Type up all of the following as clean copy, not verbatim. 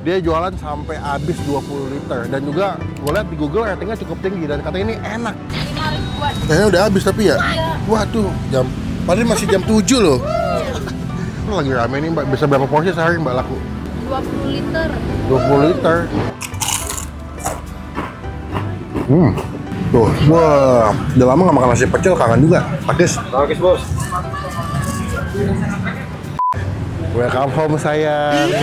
Dia jualan sampai habis 20 liter. Dan juga gue lihat di Google ratingnya cukup tinggi. Dan katanya ini enak. 5 ribuan. Kayaknya udah habis tapi ya? Iya. Waduh, padahal masih jam 7 loh. Ini lagi rame nih Mbak. Bisa berapa porsi sehari Mbak laku? 20 liter. 20 liter. Tuh, wah, udah lama nggak makan nasi pecel, kangen juga. Pakis. Pakis bos. Welcome home sayang.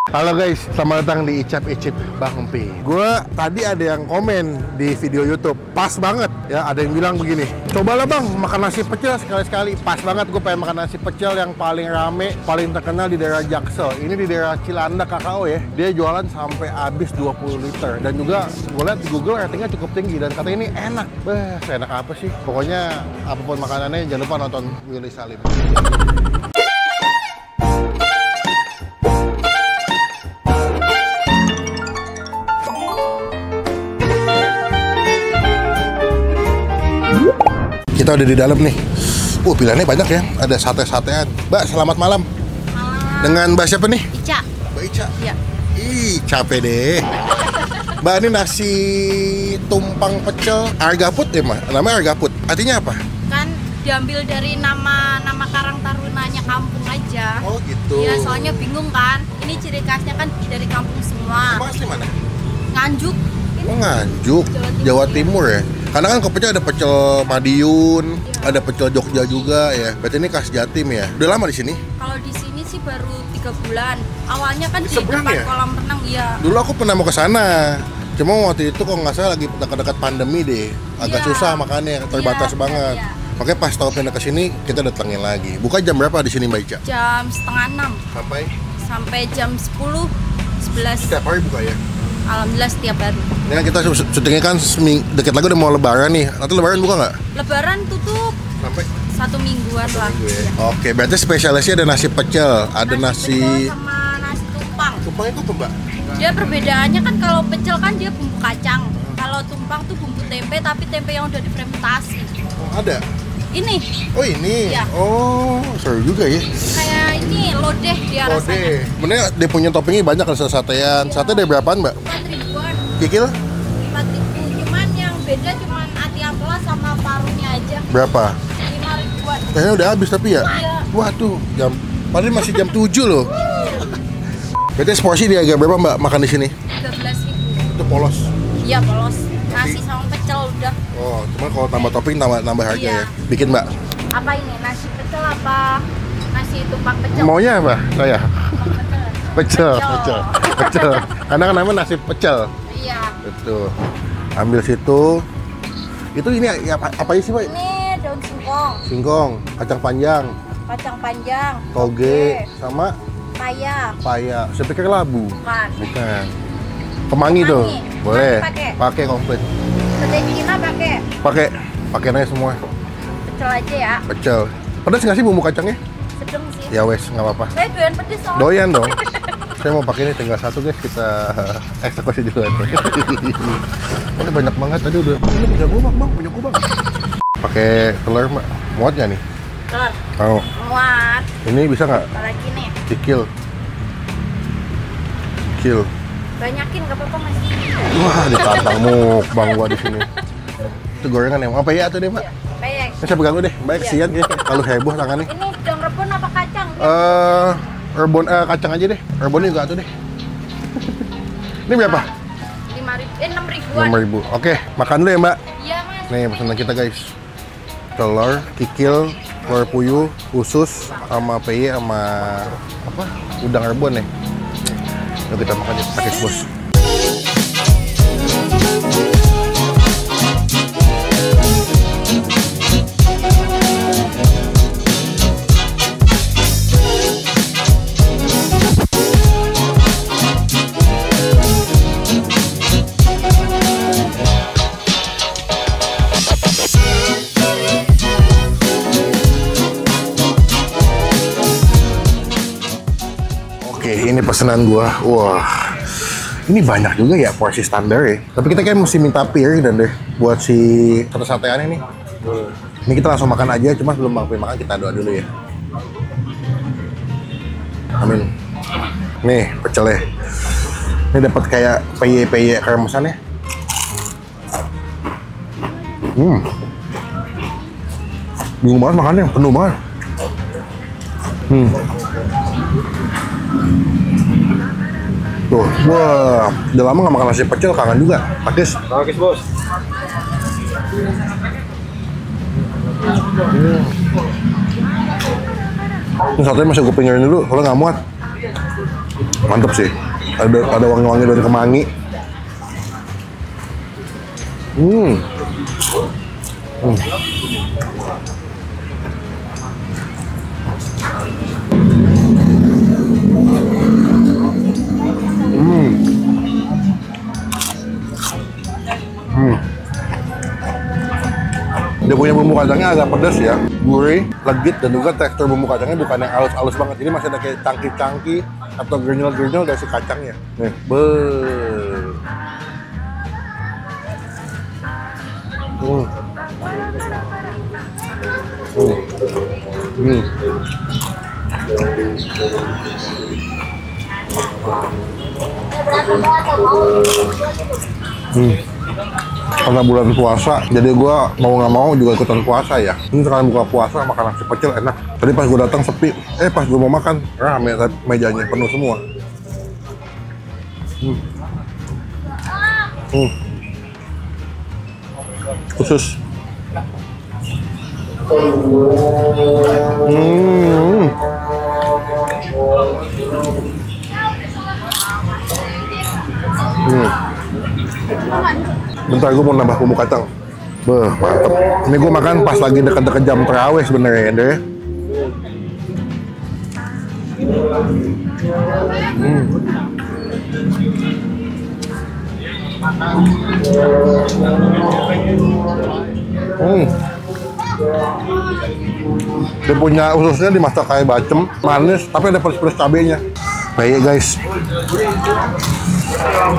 Halo guys, selamat datang di Icap Icip Bang Pi. Gue tadi ada yang komen di video YouTube, pas banget ya. Ada yang bilang begini, cobalah bang makan nasi pecel sekali-sekali. Pas banget gue pengen makan nasi pecel yang paling rame, paling terkenal di daerah Jaksel. Ini di daerah Cilandak KKO ya. Dia jualan sampai habis 20 liter. Dan juga gue lihat di Google ratingnya cukup tinggi. Dan katanya ini enak. Enak apa sih? Pokoknya apapun makanannya jangan lupa nonton Willy Salim. Kita udah di dalam nih. Pilihannya banyak ya. Ada sate-satean. Mbak, selamat malam. Malam. Dengan Mbak siapa nih? Ica. Mbak Ica. Iya. Ih, capek deh. Mbak, ini nasi tumpang pecel Argaput ya, Mbak? Namanya Argaput. Artinya apa? Kan diambil dari nama Karang Tarunanya kampung aja. Oh, gitu. Iya, soalnya bingung kan. Ini ciri khasnya kan dari kampung semua. Emang asli mana? Nganjuk. Oh, Nganjuk, Jawa Timur ya. Karena kan pecel ada pecel Madiun, ada pecel Jogja juga ya. Berarti ini khas Jatim ya. Udah lama di sini? Kalau di sini sih baru 3 bulan. Awalnya kan di Seberang depan ya? kolam renang, iya. Dulu aku pernah mau ke sana. Cuma waktu itu kok nggak salah lagi dekat-dekat pandemi deh. Agak Iya. susah makannya, terbatas Iya, banget. iya. Makanya pas tahu pindah ke sini, kita datengin lagi. Buka jam berapa di sini Mbak Ica? Jam setengah 6 sampai jam 10, 11. Setiap hari buka ya? Alhamdulillah setiap hari. Ini kan kita syutingnya kan deket lagi udah mau lebaran nih. Nanti lebaran buka nggak? Lebaran tutup Sampai 1 mingguan lah. minggu ya? Iya. Oke, berarti spesialisnya ada nasi pecel, ada Pecel nasi... sama nasi tumpang. Tumpangnya kok Mbak? Dia perbedaannya kan kalau pecel kan dia bumbu kacang. Kalau tumpang tuh bumbu tempe, tapi tempe yang udah difermentasi. Oh, ada? Ini Oh ini? Iya. Oh, seru juga ya. kayak ini lodeh dia rasanya. Benernya dia punya toppingnya banyak kan satean. Sate dari berapaan Mbak? 4 ribuan. Kikil? 4 ribu. Cuman yang beda cuman ati ampela sama parunya aja. Berapa? 5 ribuan. Kayaknya udah habis tapi ya? Iya. Waduh, padahal masih jam 7 loh. Berarti seporsi dia agak berapa Mbak makan di sini? 13 ribu. Itu polos. Iya polos. Nasi sama pecel udah. Oh, cuma kalau tambah topping nambah harga Iya. ya. Bikin Mbak. Apa ini? Nasi pecel apa? Nasi tumpang pecel. Maunya apa? Saya. Tumpang Pecel. Karena kan namanya nasi pecel. Iya. Itu. Ambil situ. Itu ini apa sih Pak? Ini daun singkong, Singkong, kacang panjang, kacang panjang, toge, sama paya, paya. Saya pikir labu. bukan. Bukan. Kemangi tuh. Kemangi. Boleh. Pakai. Pakai komplit. Petai Cina pakai Pakai aja semua. pecel aja ya. Pecel. Pedas nggak sih bumbu kacangnya? Sedang sih. Ya wes, nggak apa-apa. Saya doyan pedes soalnya. Doyan dong. Saya mau pakai ini tinggal satu guys, kita eksekusi dulu. Ini banyak banget tadi udah. Ini punya gua bang, punya gua bang. Pakai telur Mbak. Muat nggak nih? Telur. Mau. Muat. Ini bisa nggak? Apalagi nih. Kikil. Banyakin nggak apa-apa mas. Wah, ditantang mukbang gua di sini. Itu gorengan yang apa ya tuh deh, Mbak? Peyek. Ini saya pegang dulu deh, baik kesian ya. Kalau heboh tangannya. Ini udang rebon apa kacang? Rebon kacang aja deh. Rebon juga tuh deh. Ini berapa? 6 ribuan. 6.000. Oke, makan dulu ya, Mbak. Iya mas. Nih pesanan kita guys. Telur, kikil, telur puyuh, usus, sama peye, sama apa? Udang rebon ya. Yuk kita makan ya, pakai bos. Oke, ini pesanan gua. Wah, ini banyak juga ya porsi standar ya. Tapi kita kayak mesti minta piring dan deh buat si sate-satean ini. Ini kita langsung makan aja, cuma sebelum makan kita doa dulu ya. Amin. Nih pecelnya. Ini dapat kayak peye kremesannya. Bingung banget makannya, penuh banget. Tuh, wah, udah lama nggak makan nasi pecel, kangen juga. Pakis. Pakis bos. Ini satunya masih gue pinggirin dulu, soalnya nggak muat. Mantep sih. Ada wangi-wangi dari kemangi. Dia punya bumbu kacangnya agak pedas ya, gurih, legit, dan juga tekstur bumbu kacangnya bukan yang halus-halus banget. Jadi masih ada kayak cangki-cangki atau gernyol-gernyol dari si kacangnya. Nih, Karena bulan puasa, jadi gue mau nggak mau juga ikutan puasa ya. Ini sekarang buka puasa, makan nasi pecel enak. Tadi pas gue datang sepi, pas gue mau makan, rame mejanya penuh semua. Khusus. Bentar, gue mau nambah bumbu kacang. Beuh, mantep. Ini gue makan pas lagi deket-deket jam terawih sebenarnya ya, deh. Dia punya ususnya dimasak kayak bacem, manis, tapi ada pedes-pedes cabenya. Baik guys.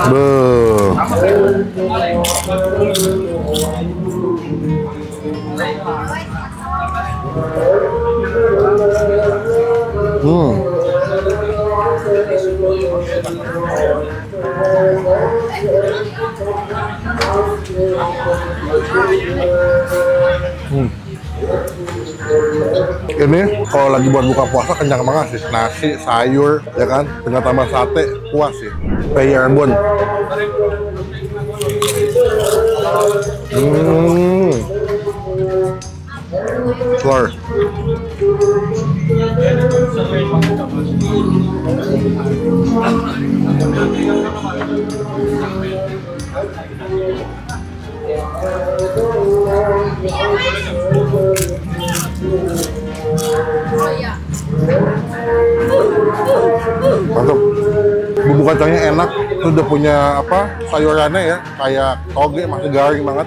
Beuh. Ini kalau lagi buat buka puasa kenyang banget sih. Nasi, sayur, ya kan, dengan tambah sate, puas sih. Peye Arbon. Telur. Mantap. Bumbu kacangnya enak, terus udah punya apa sayurannya ya, kayak toge masih garing banget.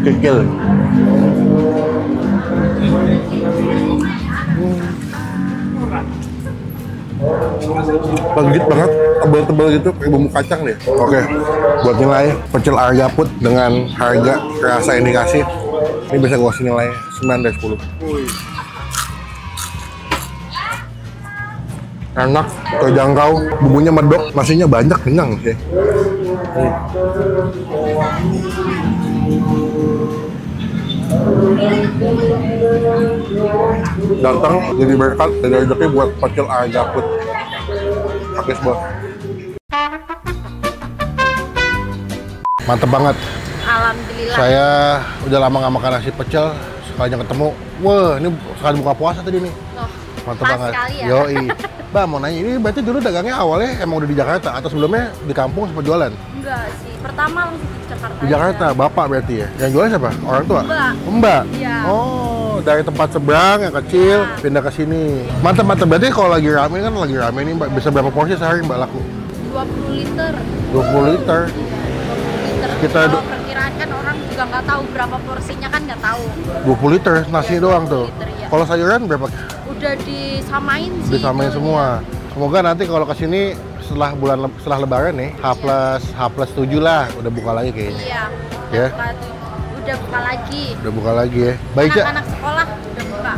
Kikil. Legit banget, tebel-tebel gitu, kayak bumbu kacang deh. Oke, buat nilai pecel Argaput dengan harga kerasa yang dikasih, ini bisa gue kasih nilai 9 dari 10. Enak, terjangkau, bumbunya medok, nasinya banyak, kenyang sih. Datang jadi berkat, jadi rezeki buat pecel Argaput. Pakis bos. Mantep banget. Alhamdulillah. Saya udah lama nggak makan nasi pecel, sekalinya ketemu. Wah, ini sekali buka puasa tadi nih. Oh, mantep pas banget. sekali ya. Yoi. Mbak mau nanya, ini berarti dulu dagangnya awalnya emang udah di Jakarta atau sebelumnya di kampung sempat jualan? Enggak sih, pertama langsung di Jakarta. Di Jakarta, aja. bapak berarti ya? Yang jualan siapa? Orang tua? Mbak. Mbak? Iya. Oh, dari tempat seberang yang kecil, Iya. pindah ke sini. Mantap-mantap, berarti kalau lagi rame kan lagi rame nih Mbak, bisa berapa porsi sehari Mbak laku? 20 liter. 20 liter? 20 liter. Kita Kalau perkiraan kan orang juga nggak tahu berapa porsinya kan nggak tahu. 20 liter, nasi Iya, doang 20 tuh. liter, iya. Kalau sayuran berapa? Udah disamain sih. Disamain itu, semua. ya. Semoga nanti kalau kesini setelah lebaran nih, H+7 lah, udah buka lagi kayaknya. Iya. Ya. Udah buka lagi. Udah buka lagi ya. Baik ya. Anak-anak sekolah udah buka.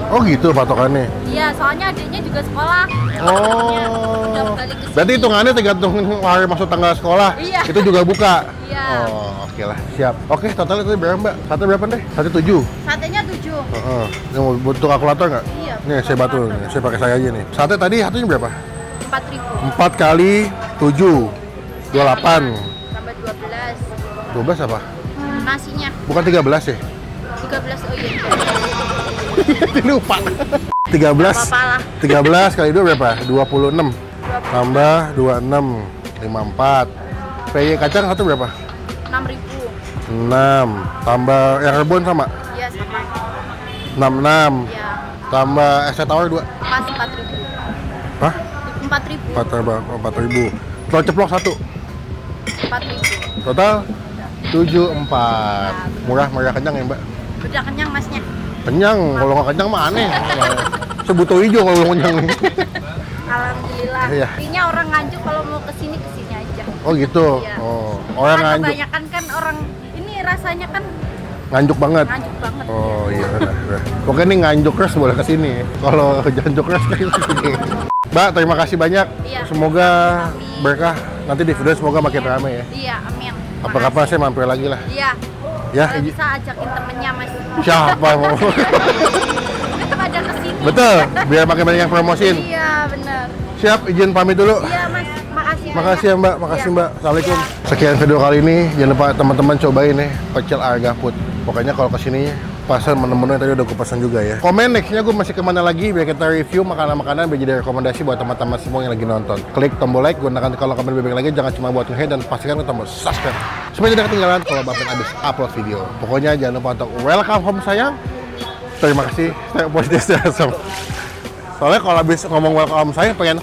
Oh gitu patokannya. Iya, soalnya adiknya juga sekolah. Udah Oh. balik ke sini. Berarti hitungannya tergantung hari masuk tanggal sekolah. Iya. Itu juga buka. Iya. Oh, oke lah. Siap. Oke, totalnya tadi berapa, Mbak? Sate berapa deh? Sate 7. Satenya 7. Heeh. Ini mau butuh kalkulator nggak? Iya, Nih, saya bantu. kalkulator. Nih. Saya pakai saya aja nih. Sate tadi satunya berapa? 4.000. 4 kali 7. 28. Tambah 12. 12 apa? Nasinya Bukan 13 ya? 13. Oh iya. Lupa. 13. Apa-apa lah. 13 kali 2 berapa? 26. Tambah 26. 54. PY kacang satu berapa? 6.000. 6. Tambah yang rebon sama? Iya, sama. 66. Iya. Tambah es teh tawar 2. Pas 4.000. Hah? 4.000. 4.000. Telur ceplok 1. 4.000. Total 74. Murah kenyang ya, Mbak? Udah kenyang masnya. Kenyang, kalau nggak kenyang mah aneh. Sebuto hijau kalau kenyang. Alhamdulillah. Iya. Intinya orang Nganjuk kalau mau kesini aja. Oh gitu. Iya. Oh, orang Kan Nganjuk. kebanyakan kan orang ini rasanya kan Nganjuk banget. Nganjuk banget. Oh iya benar. Pokoknya nih Nganjuk Res boleh kesini. Kalau Janjuk Res kayak sini. Mbak, terima kasih banyak. Iya. Semoga Amin. berkah. Nanti di video semoga makin ramai ya. Iya, amin. Apa-apa saya mampir lagi lah. Iya. Ya, Kalau bisa ajakin temennya mas. siapa mau? Itu pada kesini. Betul, biar makin banyak yang promosiin. Iya benar. Siap, izin pamit dulu. Iya mas, makasih. Makasih ya Mbak, makasih Iya. Mbak. Assalamualaikum. Iya. Sekian video kali ini, jangan lupa teman-teman cobain nih pecel Arga Food. Pokoknya kalau kesini pesan menu-menu yang tadi udah gue pesan juga ya. Komen nextnya gue masih kemana lagi biar kita review makanan-makanan biar jadi rekomendasi buat teman-teman semua yang lagi nonton. Klik tombol like, gunakan kalau komen lebih banyak lagi, jangan cuma buat nge-hate dan pastikan tombol subscribe supaya tidak ketinggalan kalau Bapak habis upload video. Pokoknya jangan lupa untuk welcome home sayang. Terima kasih, saya positif. Soalnya kalau habis ngomong welcome home saya pengen